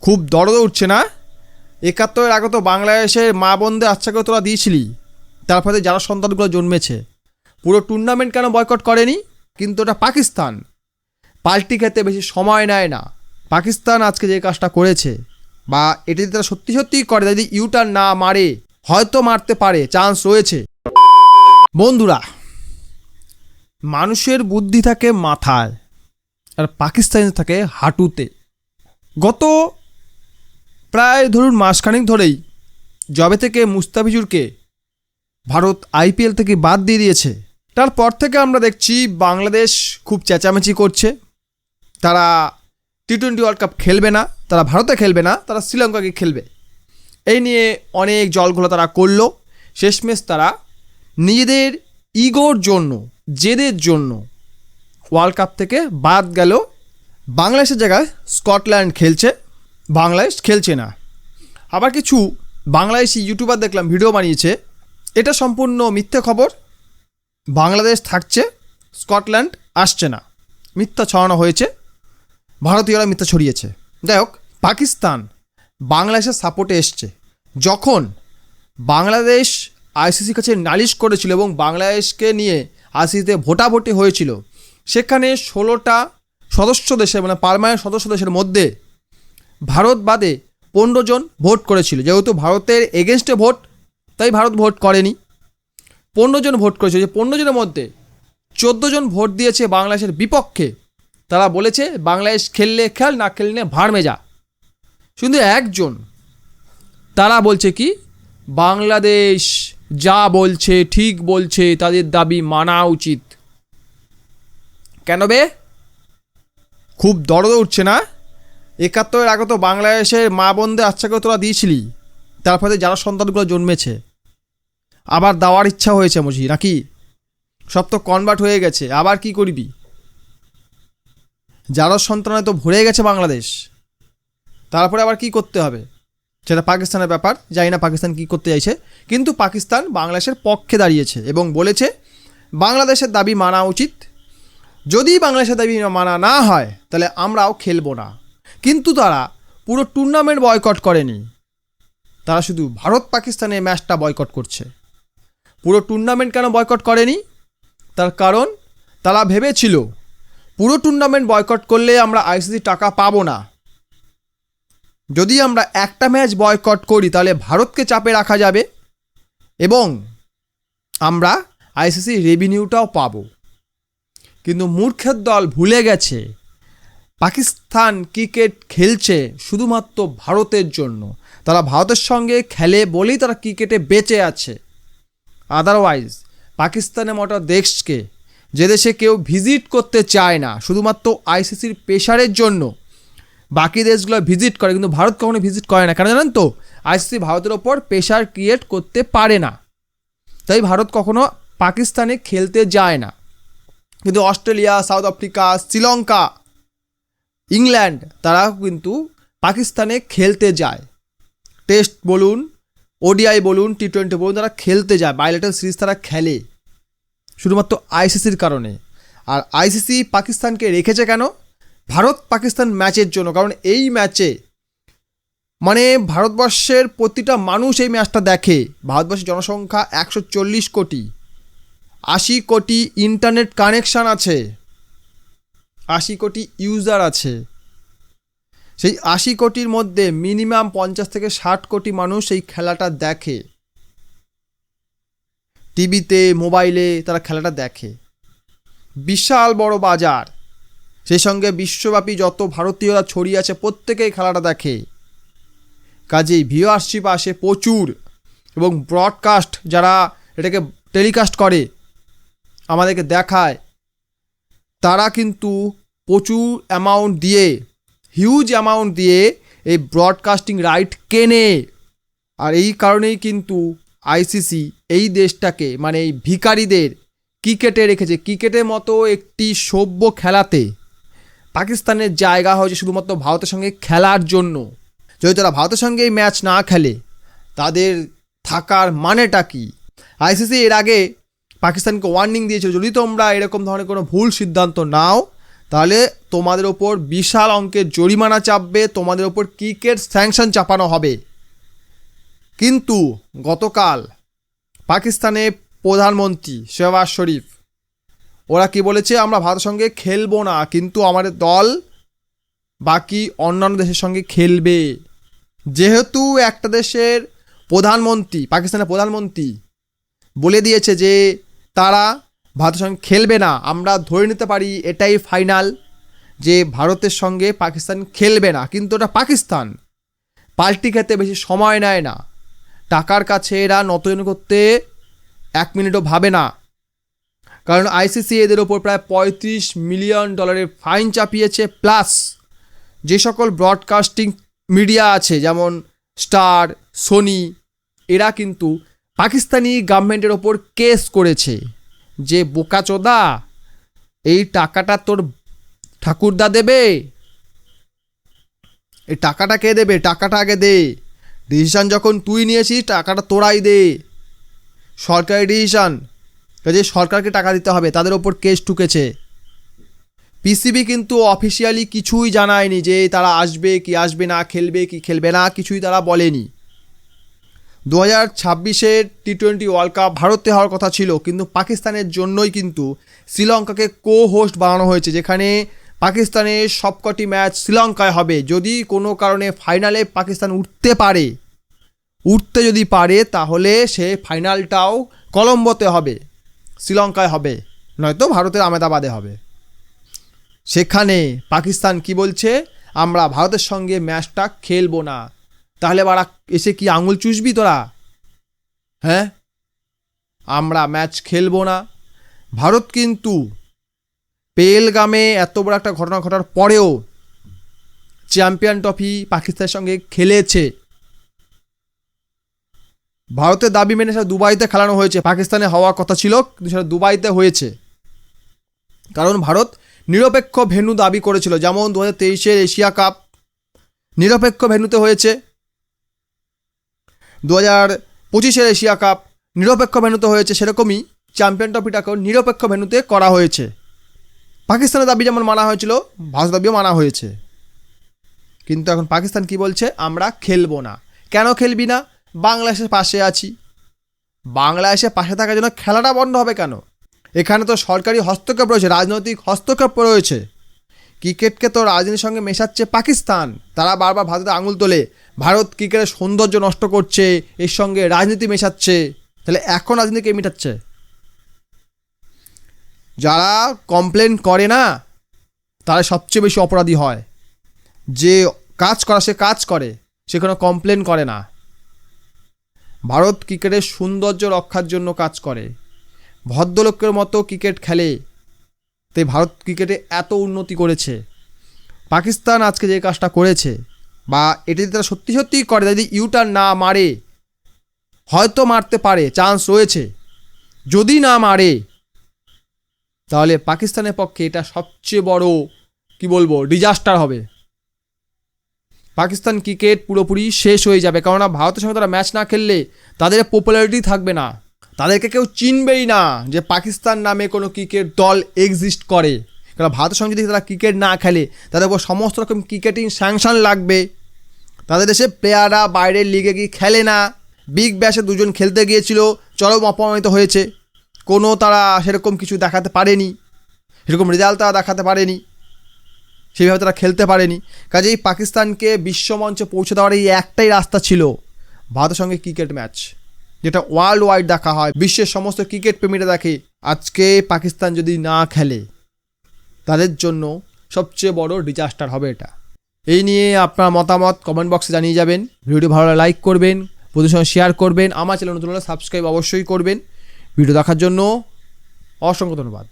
খুব দরদ উঠছে না? ৭১-এর আগে তো বাংলাদেশের মা বোনদের আচ্ছা করে তোরা দিয়েছিলি, তার ফলে যারা সন্তানগুলো জন্মেছে। পুরো টুর্নামেন্ট কেন বয়কট করেনি? কিন্তু ওটা পাকিস্তান পাল্টি খেতে বেশি সময় নেয় না। পাকিস্তান আজকে যে কাজটা করেছে, বা এটি যদি তারা সত্যি সত্যিই করে, যদি ইউটার্ন না মারে, হয়তো মারতে পারে, চান্স রয়েছে। বন্ধুরা, মানুষের বুদ্ধি থাকে মাথায়, আর পাকিস্তানি থাকে হাঁটুতে। গত প্রায় ধরুন মাসখানেক ধরেই, যবে থেকে মুস্তাফিজুরকে ভারত আইপিএল থেকে বাদ দিয়ে দিয়েছে, তারপর থেকে আমরা দেখছি বাংলাদেশ খুব চেঁচামেচি করছে। তারা টি-20 ওয়ার্ল্ড কাপ খেলবে না, তারা ভারতে খেলবে না, তারা শ্রীলঙ্কাকে খেলবে। এই নিয়ে অনেক জলঘোলা তারা করলো। শেষমেশ তারা নিজেদের ইগোর জন্য, জেদের জন্য ওয়ার্ল্ড কাপ থেকে বাদ গেল। বাংলাদেশের জায়গায় স্কটল্যান্ড খেলছে, বাংলাদেশ খেলছে না। আবার কিছু বাংলাদেশি ইউটিউবার দেখলাম ভিডিও বানিয়েছে, এটা সম্পূর্ণ মিথ্যে খবর। বাংলাদেশ থাকছে, স্কটল্যান্ড আসছে না, মিথ্যা ছড়ানো হয়েছে, ভারতীয়রা মিথ্যা ছড়িয়েছে। যাই হোক, পাকিস্তান বাংলাদেশের সাপোর্টে এসছে। যখন বাংলাদেশ আইসিসির কাছে নালিশ করেছিল এবং বাংলাদেশকে নিয়ে আইসিসিতে ভোটাভুটি হয়েছিল, সেখানে 16টা সদস্য দেশের, মানে পার্মানেন্ট সদস্য দেশের মধ্যে ভারত বাদে 15 জন ভোট করেছিল। যেহেতু ভারতের এগেনস্টে ভোট, তাই ভারত ভোট করেনি। 15 জন ভোট করেছিল। যে 15 জনের মধ্যে 14 জন ভোট দিয়েছে বাংলাদেশের বিপক্ষে। তারা বলেছে বাংলাদেশ খেললে খেল, না খেললে ভাড় মেজা। শুধু একজন, তারা বলছে কি, বাংলাদেশ যা বলছে ঠিক বলছে, তাদের দাবি মানা উচিত। কেন বে? খুব দরদ উঠছে না? ৭১-এর আগে তো বাংলাদেশের মা বোনদের আচ্ছা করে তোরা দিয়েছিলি, তার ফলে যারা সন্তানগুলো জন্মেছে আবার দেওয়ার ইচ্ছা হয়েছে বুঝি নাকি? সব তো কনভার্ট হয়ে গেছে, আবার কি করবি? যারা সন্তানে তো ভরে গেছে বাংলাদেশ, তারপরে আবার কি করতে হবে? সেটা পাকিস্তানের ব্যাপার, জানি না পাকিস্তান কী করতে চাইছে। কিন্তু পাকিস্তান বাংলাদেশের পক্ষে দাঁড়িয়েছে এবং বলেছে বাংলাদেশের দাবি মানা উচিত। যদি বাংলাদেশের দাবি মানা না হয়, তাহলে আমরাও খেলবো না। কিন্তু তারা পুরো টুর্নামেন্ট বয়কট করেনি, তারা শুধু ভারত পাকিস্তানের ম্যাচটা বয়কট করছে। পুরো টুর্নামেন্ট কেন বয়কট করেনি? তার কারণ তারা ভেবেছিল পুরো টুর্নামেন্ট বয়কট করলে আমরা আইসিসি টাকা পাবো না। যদি আমরা একটা ম্যাচ বয়কট করি, তাহলে ভারতকে চাপে রাখা যাবে এবং আমরা আইসিসি রেভিনিউটাও পাবো। কিন্তু মূর্খের দল ভুলে গেছে পাকিস্তান ক্রিকেট খেলছে শুধুমাত্র ভারতের জন্য। তারা ভারতের সঙ্গে খেলে বলেই তারা ক্রিকেটে বেঁচে আছে। আদারওয়াইজ পাকিস্তানের মতো দেশকে, যে দেশে কেউ ভিজিট করতে চায় না, শুধুমাত্র আইসিসির প্রেশারের জন্য বাকি দেশগুলো ভিজিট করে, কিন্তু ভারত কখনো ভিজিট করে না। কেন জানেন তো? আইসিসি ভারতের ওপর প্রেশার ক্রিয়েট করতে পারে না, তাই ভারত কখনো পাকিস্তানে খেলতে যায় না। কিন্তু Australia, south Africa, Sri Lanka, England, তারা কিন্তু পাকিস্তানে খেলতে যায়। টেস্ট বলুন, ওডিআই বলুন, টি-20 বলুন, তারা খেলতে যায়। বায়োলেটারাল সিরিজ তারা খেলে শুধুমাত্র আইসিসির কারণে। আর আইসিসি পাকিস্তানকে রেখেছে কেন? ভারত পাকিস্তান ম্যাচের জন্য। কারণ এই ম্যাচে মানে ভারতবর্ষের প্রতিটা মানুষ এই ম্যাচটা দেখে। ভারতবর্ষের জনসংখ্যা 140 কোটি, 80 কোটি ইন্টারনেট কানেকশান আছে, 80 কোটি ইউজার আছে। সেই 80 কোটির মধ্যে মিনিমাম 50 থেকে 60 কোটি মানুষ এই খেলাটা দেখে, টিভিতে, মোবাইলে তারা খেলাটা দেখে। বিশাল বড় বাজার, সেই সঙ্গে বিশ্বব্যাপী যত ভারতীয়রা ছড়িয়ে আছে প্রত্যেকেই খেলাটা দেখে। কাজেই ভিউয়ারশিপ আসে প্রচুর, এবং ব্রডকাস্ট যারা এটাকে টেলিকাস্ট করে, আমাদেরকে দেখায়, তারা কিন্তু প্রচুর অ্যামাউন্ট দিয়ে, হিউজ অ্যামাউন্ট দিয়ে এই ব্রডকাস্টিং রাইট কেনে। আর এই কারণেই কিন্তু আইসিসি এই দেশটাকে, মানে এই ভিখারিদের ক্রিকেটে রেখেছে। ক্রিকেটের মতো একটি সভ্য খেলাতে পাকিস্তানের জায়গা হয়েছে শুধুমাত্র ভারতের সঙ্গে খেলার জন্য। যদি তারা ভারতের সঙ্গে এই ম্যাচ না খেলে, তাদের থাকার মানেটা কি? আইসিসি এর আগে পাকিস্তানকে ওয়ার্নিং দিয়েছিল, যদি তোমরা এরকম ধরনের কোনো ভুল সিদ্ধান্ত নাও, তাহলে তোমাদের ওপর বিশাল অঙ্কের জরিমানা চাপবে, তোমাদের ওপর ক্রিকেট স্যাংশন চাপানো হবে। কিন্তু গতকাল পাকিস্তানের প্রধানমন্ত্রী শেহবাজ শরীফ ওরা কি বলেছে, আমরা ভারতের সঙ্গে খেলবো না, কিন্তু আমাদের দল বাকি অন্যান্য দেশের সঙ্গে খেলবে। যেহেতু একটা দেশের প্রধানমন্ত্রী, পাকিস্তানের প্রধানমন্ত্রী বলে দিয়েছে যে তারা ভারতের সঙ্গে খেলবে না, আমরা ধরে নিতে পারি এটাই ফাইনাল যে ভারতের সঙ্গে পাকিস্তান খেলবে না। কিন্তু ওটা পাকিস্তান পাল্টি খেতে বেশি সময় নেয় না, টাকার কাছে এরা নতজন করতে 1 মিনিটও ভাবে না। কারণ আইসিসি এদের ওপর প্রায় $35 মিলিয়ন ফাইন চাপিয়েছে, প্লাস যে সকল ব্রডকাস্টিং মিডিয়া আছে যেমন স্টার, সোনি, এরা কিন্তু পাকিস্তানি গভর্নমেন্টের ওপর কেস করেছে যে বোকাচোদা, এই টাকাটা তোর ঠাকুরদা দেবে, এই টাকাটা কে দেবে, টাকাটা আগে দে, ডিসিশান যখন তুই নিয়েছিস টাকাটা তোরাই দে, সরকারি ডিসিশান, কাজে সরকারকে টাকা দিতে হবে। তাদের ওপর কেস ঠুকেছে। পিসিবি কিন্তু অফিসিয়ালি কিছুই জানায়নি যে তারা আসবে কি আসবে না, খেলবে কি খেলবে না, কিছুই তারা বলেনি। 2026-এর টি-20 ওয়ার্ল্ড কাপ ভারতে হওয়ার কথা ছিল, কিন্তু পাকিস্তানের জন্যই কিন্তু শ্রীলঙ্কাকে কো হোস্ট বানানো হয়েছে, যেখানে পাকিস্তানের সবকটি ম্যাচ শ্রীলঙ্কায় হবে। যদি কোনো কারণে ফাইনালে পাকিস্তান উঠতে যদি পারে তাহলে সে ফাইনালটাও কলম্বোতে হবে, শ্রীলঙ্কায় হবে, নয়তো ভারতের আহমেদাবাদে হবে। সেখানে পাকিস্তান কি বলছে, আমরা ভারতের সঙ্গে ম্যাচটা খেলবো না। তাহলে বারা এসে কি আঙুল চুষবি তোরা? হ্যাঁ, আমরা ম্যাচ খেলবো না। ভারত কিন্তু পেহেলগামে এত বড় একটা ঘটনা ঘটার পরেও চ্যাম্পিয়ন ট্রফি পাকিস্তানের সঙ্গে খেলেছে। ভারতের দাবি মেনে সেটা দুবাইতে খেলানো হয়েছে, পাকিস্তানে হওয়ার কথা ছিল কিন্তু সেটা দুবাইতে হয়েছে। কারণ ভারত নিরপেক্ষ ভেন্যু দাবি করেছিল, যেমন 2023-এর এশিয়া কাপ নিরপেক্ষ ভেন্যুতে হয়েছে, 2025-এর এশিয়া কাপ নিরপেক্ষ ভেন্যুতে হয়েছে, সেরকমই চ্যাম্পিয়ন ট্রফিটাকেও নিরপেক্ষ ভেন্যুতে করা হয়েছে। পাকিস্তানের দাবি যেমন মানা হয়েছিল, ভারতের দাবিও মানা হয়েছে। কিন্তু এখন পাকিস্তান কি বলছে, আমরা খেলবো না। কেন খেলবি না? বাংলাদেশের পাশে আছি, বাংলাদেশের পাশে থাকার জন্য খেলাটা বন্ধ হবে কেন? এখানে তো সরকারি হস্তক্ষেপ রয়েছে, রাজনৈতিক হস্তক্ষেপ রয়েছে। ক্রিকেটকে তো রাজনীতির সঙ্গে মেশাচ্ছে পাকিস্তান, তারা বারবার ভারতের আঙুল তোলে, ভারত ক্রিকেটের সৌন্দর্য নষ্ট করছে, এর সঙ্গে রাজনীতি মেশাচ্ছে। তাহলে এখন রাজনীতিকে মেটাচ্ছে? যারা কমপ্লেন করে না তারা সবচেয়ে বেশি অপরাধী হয়। যে কাজ করা সে কাজ করে, সে কোনো কমপ্লেন করে না। ভারত ক্রিকেটের সৌন্দর্য রক্ষার জন্য কাজ করে, ভদ্রলোকের মতো ক্রিকেট খেলে, তাই ভারত ক্রিকেটে এত উন্নতি করেছে। পাকিস্তান আজকে যে কাজটা করেছে, বা এটা যদি তারা সত্যি সত্যিই করে, যদি ইউটার্ন না মারে, হয়তো মারতে পারে, চান্স রয়েছে, যদি না মারে তাহলে পাকিস্তানের পক্ষে এটা সবচেয়ে বড় কি বলবো ডিজাস্টার হবে। পাকিস্তান ক্রিকেট পুরোপুরি শেষ হয়ে যাবে, কেননা ভারতের সঙ্গে তারা ম্যাচ না খেললে তাদের পপুলারিটি থাকবে না, তাদেরকে কেউ চিনবেই না যে পাকিস্তান নামে কোনো ক্রিকেট দল এক্সিস্ট করে। কারণ ভারতের সঙ্গে যদি তারা ক্রিকেট না খেলে তাদের উপর সমস্ত রকম ক্রিকেটিং স্যাংশন লাগবে। তাদের দেশে প্লেয়াররা বাইরের লিগে গিয়ে খেলে না, বিগ ব্যাশে 2 জন খেলতে গিয়েছিল, চরম অপমানিত হয়েছে, কোনো তারা সেরকম কিছু দেখাতে পারেনি, সেরকম রেজাল্ট তারা দেখাতে পারেনি, সেইভাবে তারা খেলতে পারেনি। কাজেই পাকিস্তানকে বিশ্বমঞ্চে পৌঁছে দেওয়ার এই একটাই রাস্তা ছিল, ভারতের সঙ্গে ক্রিকেট ম্যাচ, যেটা ওয়ার্ল্ড ওয়াইড দেখা হয়, বিশ্বের সমস্ত ক্রিকেট প্রেমীরা দেখে। আজকে পাকিস্তান যদি না খেলে তাদের জন্য সবচেয়ে বড় ডিজাস্টার হবে এটা। এই নিয়ে আপনার মতামত কমেন্ট বক্সে জানিয়ে যাবেন। ভিডিওটি ভালো লাগলে লাইক করবেন, বন্ধুদের সঙ্গে শেয়ার করবেন, আমার চ্যানেল নতুন হলে সাবস্ক্রাইব অবশ্যই করবেন। ভিডিও দেখার জন্য অসংখ্য ধন্যবাদ।